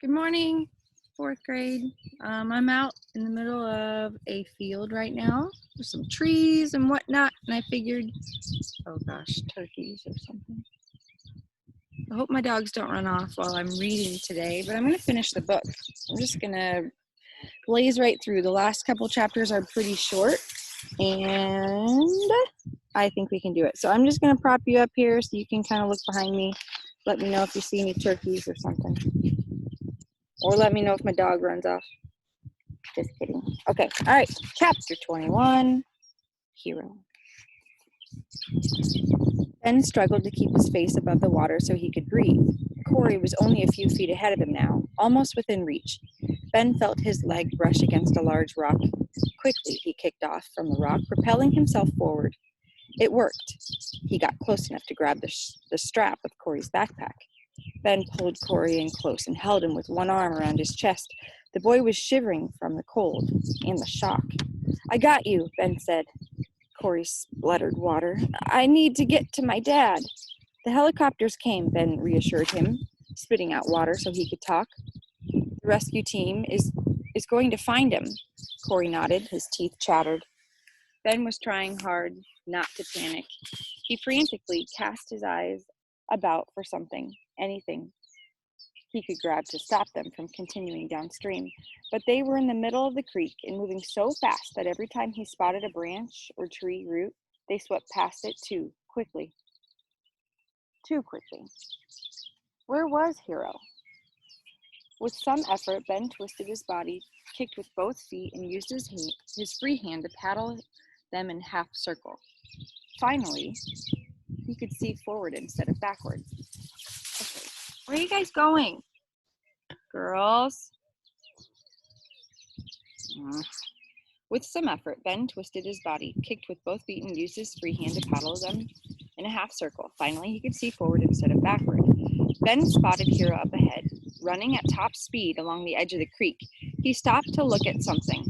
Good morning, fourth grade. I'm out in the middle of a field right now. There's some trees and whatnot, and I figured, oh gosh, turkeys or something. I hope my dogs don't run off while I'm reading today, but I'm going to finish the book. I'm just going to blaze right through. The last couple chapters are pretty short, and I think we can do it. So I'm just going to prop you up here so you can kind of look behind me. Let me know if you see any turkeys or something. Or let me know if my dog runs off. Just kidding. Okay, all right. Chapter 21, Hero. Ben struggled to keep his face above the water so he could breathe. Corey was only a few feet ahead of him now, almost within reach. Ben felt his leg brush against a large rock. Quickly, he kicked off from the rock, propelling himself forward. It worked. He got close enough to grab the strap of Corey's backpack. Ben pulled Corey in close and held him with one arm around his chest. The boy was shivering from the cold and the shock. "I got you," Ben said. Corey spluttered water. "I need to get to my dad." "The helicopters came," Ben reassured him, spitting out water so he could talk. "The rescue team is going to find him." Corey nodded, his teeth chattered. Ben was trying hard not to panic. He frantically cast his eyes about for something, anything he could grab to stop them from continuing downstream. But they were in the middle of the creek and moving so fast that every time he spotted a branch or tree root, they swept past it too quickly. Too quickly. Where was Hero? With some effort, Ben twisted his body, kicked with both feet, and used his free hand to paddle them in half circle. Finally, he could see forward instead of backwards. Okay. Where are you guys going? Girls? With some effort, Ben twisted his body, kicked with both feet, and used his free hand to paddle them in a half circle. Finally, he could see forward instead of backward. Ben spotted Hero up ahead, running at top speed along the edge of the creek. He stopped to look at something.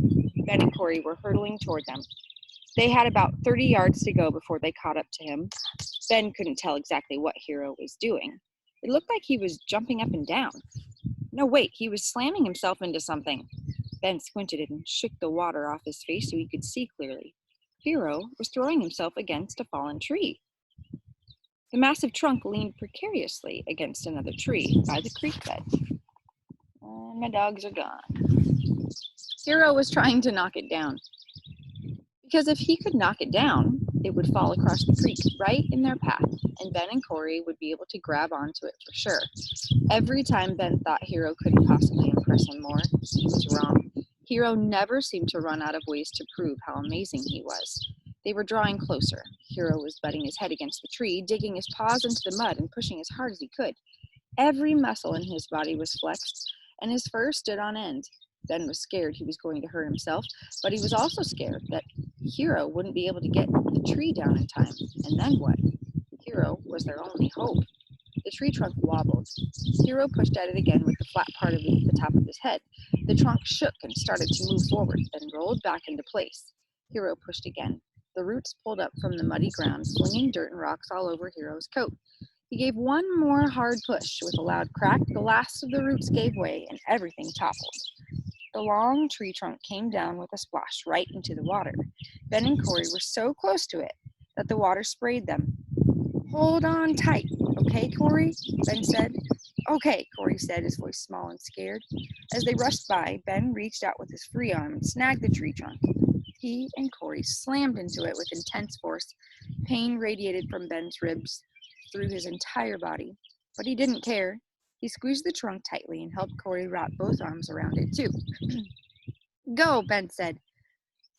Ben and Corey were hurtling toward them. They had about 30 yards to go before they caught up to him. Ben couldn't tell exactly what Hero was doing. It looked like he was jumping up and down. No, wait, he was slamming himself into something. Ben squinted and shook the water off his face so he could see clearly. Hero was throwing himself against a fallen tree. The massive trunk leaned precariously against another tree by the creek bed. And my dogs are gone. Hero was trying to knock it down. Because if he could knock it down, it would fall across the creek right in their path, and Ben and Corey would be able to grab onto it for sure. Every time Ben thought Hero couldn't possibly impress him more, he was wrong. Hero never seemed to run out of ways to prove how amazing he was. They were drawing closer. Hero was butting his head against the tree, digging his paws into the mud and pushing as hard as he could. Every muscle in his body was flexed, and his fur stood on end. Ben was scared he was going to hurt himself, but he was also scared that Hero wouldn't be able to get the tree down in time. And then what? Hero was their only hope. The tree trunk wobbled. Hero pushed at it again with the flat part of the top of his head. The trunk shook and started to move forward, then rolled back into place. Hero pushed again. The roots pulled up from the muddy ground, flinging dirt and rocks all over Hero's coat. He gave one more hard push. With a loud crack, the last of the roots gave way and everything toppled. The long tree trunk came down with a splash right into the water. Ben and Corey were so close to it that the water sprayed them. "Hold on tight, okay, Corey?" Ben said. "Okay," Corey said, his voice small and scared. As they rushed by, Ben reached out with his free arm and snagged the tree trunk. He and Corey slammed into it with intense force. Pain radiated from Ben's ribs through his entire body, but he didn't care. He squeezed the trunk tightly and helped Corey wrap both arms around it, too. "Go," Ben said.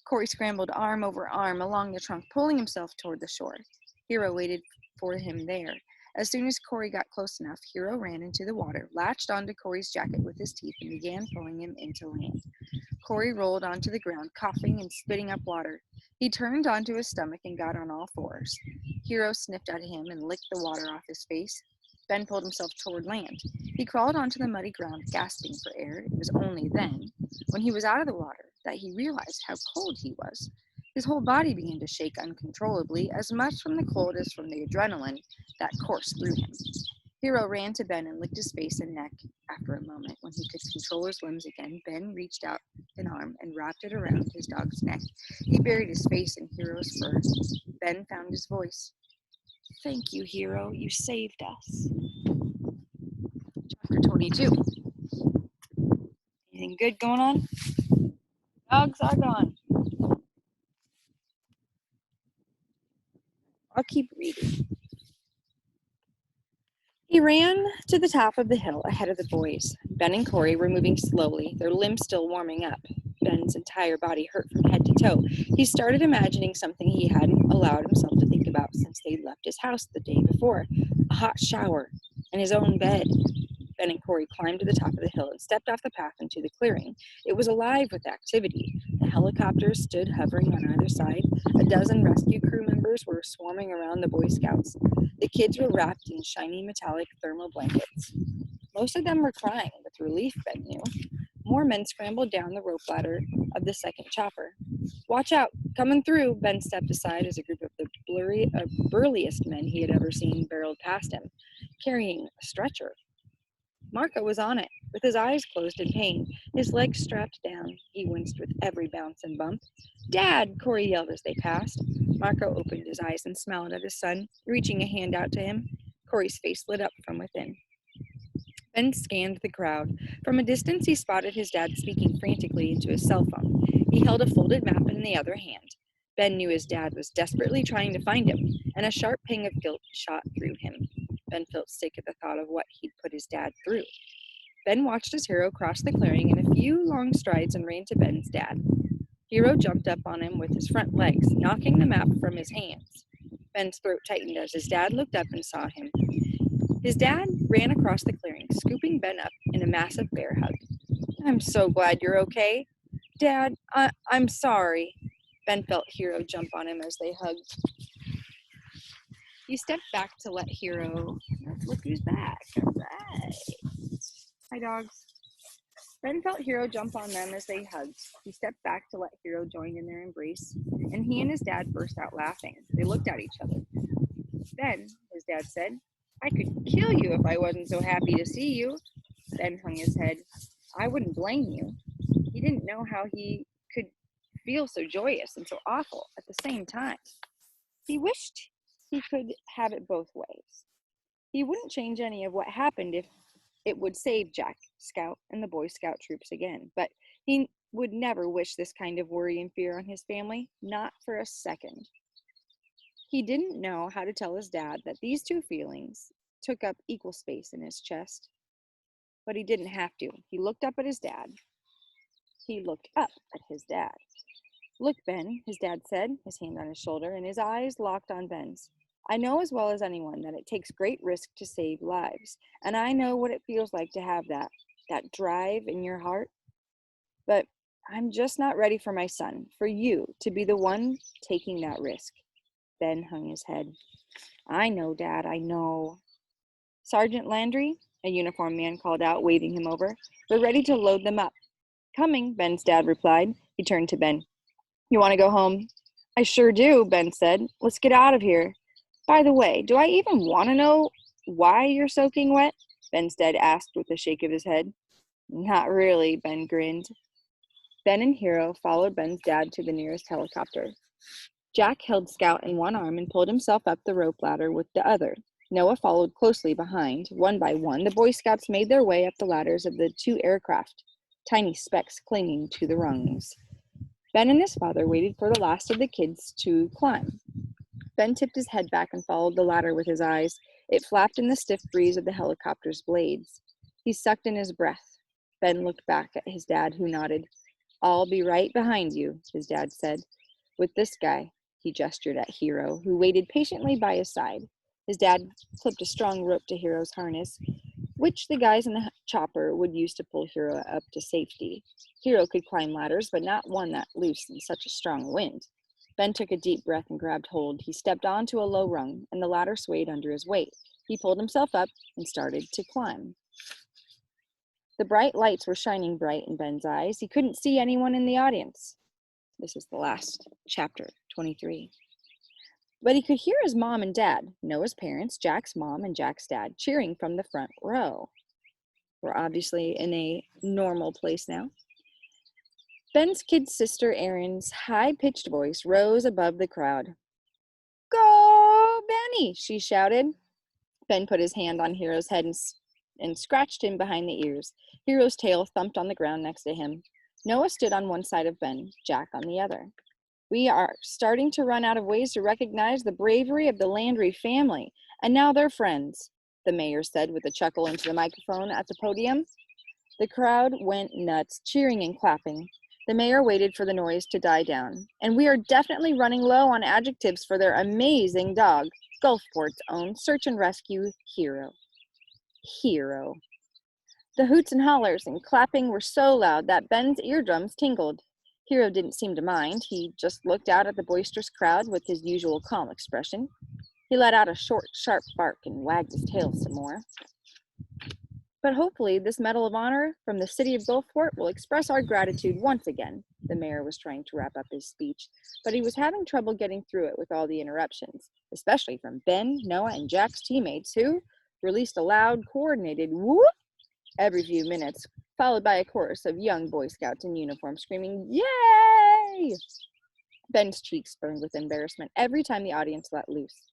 Corey scrambled arm over arm along the trunk, pulling himself toward the shore. Hero waited for him there. As soon as Corey got close enough, Hero ran into the water, latched onto Corey's jacket with his teeth, and began pulling him into land. Corey rolled onto the ground, coughing and spitting up water. He turned onto his stomach and got on all fours. Hero sniffed at him and licked the water off his face. Ben pulled himself toward land. He crawled onto the muddy ground, gasping for air. It was only then, when he was out of the water, that he realized how cold he was. His whole body began to shake uncontrollably, as much from the cold as from the adrenaline that coursed through him. Hero ran to Ben and licked his face and neck. After a moment, when he could control his limbs again, Ben reached out an arm and wrapped it around his dog's neck. He buried his face in Hero's fur. Ben found his voice. Thank you, Hero. You saved us. Chapter 22. Anything good going on? Dogs are gone. I'll keep reading. He ran to the top of the hill ahead of the boys. Ben and Corey were moving slowly, their limbs still warming up. Ben's entire body hurt from head to toe. He started imagining something he hadn't allowed himself to think about since they'd left his house the day before. A hot shower and his own bed. Ben and Corey climbed to the top of the hill and stepped off the path into the clearing. It was alive with activity. The helicopters stood hovering on either side. A dozen rescue crew members were swarming around the Boy Scouts. The kids were wrapped in shiny metallic thermal blankets. Most of them were crying with relief, Ben knew. More men scrambled down the rope ladder of the second chopper. Watch out, coming through, Ben stepped aside as a group of the burliest men he had ever seen barreled past him, carrying a stretcher. Marco was on it, with his eyes closed in pain, his legs strapped down. He winced with every bounce and bump. Dad, Corey yelled as they passed. Marco opened his eyes and smiled at his son, reaching a hand out to him. Corey's face lit up from within. Ben scanned the crowd. From a distance, he spotted his dad speaking frantically into his cell phone. He held a folded map in the other hand. Ben knew his dad was desperately trying to find him, and a sharp pang of guilt shot through him. Ben felt sick at the thought of what he'd put his dad through. Ben watched his hero cross the clearing in a few long strides and ran to Ben's dad. Hero jumped up on him with his front legs, knocking the map from his hands. Ben's throat tightened as his dad looked up and saw him. His dad ran across the clearing, scooping Ben up in a massive bear hug. I'm so glad you're okay. Dad, I'm sorry. Ben felt Hero jump on him as they hugged. He stepped back to let Hero... Look who's back. All right. Hi, dogs. Ben felt Hero jump on them as they hugged. He stepped back to let Hero join in their embrace, and he and his dad burst out laughing. They looked at each other. Ben, his dad said, I could kill you if I wasn't so happy to see you. Ben hung his head. I wouldn't blame you. He didn't know how he could feel so joyous and so awful at the same time. He wished he could have it both ways. He wouldn't change any of what happened if it would save Jack, Scout, and the Boy Scout troops again, but he would never wish this kind of worry and fear on his family, not for a second. He didn't know how to tell his dad that these two feelings took up equal space in his chest, but he didn't have to. He looked up at his dad. He looked up at his dad. Look, Ben, his dad said, his hand on his shoulder, and his eyes locked on Ben's. I know as well as anyone that it takes great risk to save lives, and I know what it feels like to have that drive in your heart. But I'm just not ready for my son, for you, to be the one taking that risk. Ben hung his head. I know, Dad, I know. Sergeant Landry, a uniformed man called out, waving him over. We're ready to load them up. Coming, Ben's dad replied. He turned to Ben. You want to go home? I sure do, Ben said. Let's get out of here. By the way, do I even want to know why you're soaking wet? Ben's dad asked with a shake of his head. Not really, Ben grinned. Ben and Hero followed Ben's dad to the nearest helicopter. Jack held Scout in one arm and pulled himself up the rope ladder with the other. Noah followed closely behind. One by one, the Boy Scouts made their way up the ladders of the two aircraft, tiny specks clinging to the rungs. Ben and his father waited for the last of the kids to climb. Ben tipped his head back and followed the ladder with his eyes. It flapped in the stiff breeze of the helicopter's blades. He sucked in his breath. Ben looked back at his dad, who nodded. I'll be right behind you, his dad said. With this guy, he gestured at Hero, who waited patiently by his side. His dad clipped a strong rope to Hero's harness, which the guys in the chopper would use to pull Hero up to safety. Hero could climb ladders, but not one that loose in such a strong wind. Ben took a deep breath and grabbed hold. He stepped onto a low rung, and the ladder swayed under his weight. He pulled himself up and started to climb. The bright lights were shining bright in Ben's eyes. He couldn't see anyone in the audience. This is the last chapter, 23. But he could hear his mom and dad, Noah's parents, Jack's mom and Jack's dad, cheering from the front row. We're obviously in a normal place now. Ben's kid sister Erin's high-pitched voice rose above the crowd. Go, Benny, she shouted. Ben put his hand on Hero's head and scratched him behind the ears. Hero's tail thumped on the ground next to him. Noah stood on one side of Ben, Jack on the other. We are starting to run out of ways to recognize the bravery of the Landry family, and now they're friends, the mayor said with a chuckle into the microphone at the podium. The crowd went nuts, cheering and clapping. The mayor waited for the noise to die down. And we are definitely running low on adjectives for their amazing dog, Gulfport's own search and rescue hero. Hero. The hoots and hollers and clapping were so loud that Ben's eardrums tingled. Hero didn't seem to mind. He just looked out at the boisterous crowd with his usual calm expression. He let out a short, sharp bark and wagged his tail some more. But hopefully this Medal of Honor from the city of Gulfport will express our gratitude once again. The mayor was trying to wrap up his speech, but he was having trouble getting through it with all the interruptions, especially from Ben, Noah, and Jack's teammates, who released a loud, coordinated whoop every few minutes, followed by a chorus of young Boy Scouts in uniform screaming, "Yay!" Ben's cheeks burned with embarrassment every time the audience let loose.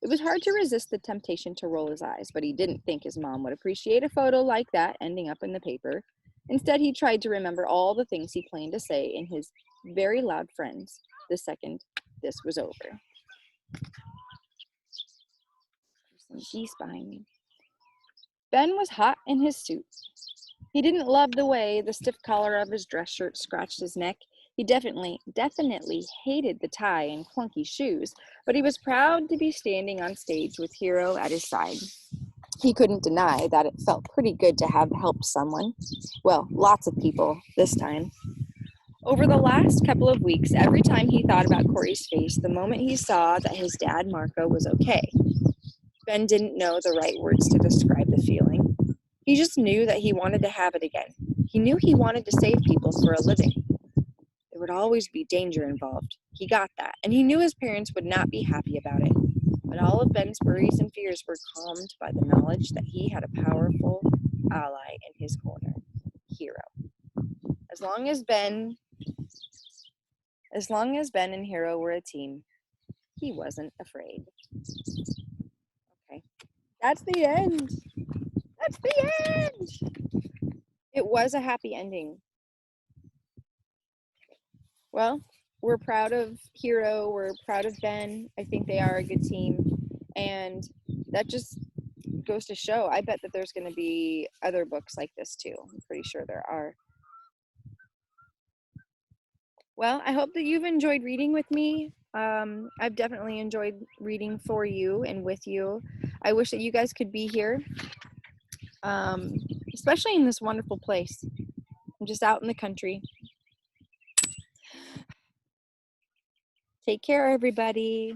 It was hard to resist the temptation to roll his eyes, but he didn't think his mom would appreciate a photo like that ending up in the paper. Instead, he tried to remember all the things he planned to say in his very loud friends the second this was over. There's some geese behind me. Ben was hot in his suit. He didn't love the way the stiff collar of his dress shirt scratched his neck. He definitely hated the tie and clunky shoes, but he was proud to be standing on stage with Hero at his side. He couldn't deny that it felt pretty good to have helped someone. Well, lots of people this time. Over the last couple of weeks, every time he thought about Corey's face, the moment he saw that his dad, Marco, was okay, Ben didn't know the right words to describe the feeling. He just knew that he wanted to have it again. He knew he wanted to save people for a living. There would always be danger involved. He got that, and he knew his parents would not be happy about it. But all of Ben's worries and fears were calmed by the knowledge that he had a powerful ally in his corner, Hero. As long as Ben and Hero were a team, he wasn't afraid. Okay, that's the end. That's the end. It was a happy ending. Well, we're proud of Hero. We're proud of Ben. I think they are a good team. And that just goes to show, I bet that there's going to be other books like this too. I'm pretty sure there are. Well, I hope that you've enjoyed reading with me. I've definitely enjoyed reading for you and with you. I wish that you guys could be here, especially in this wonderful place. I'm just out in the country. Take care, everybody.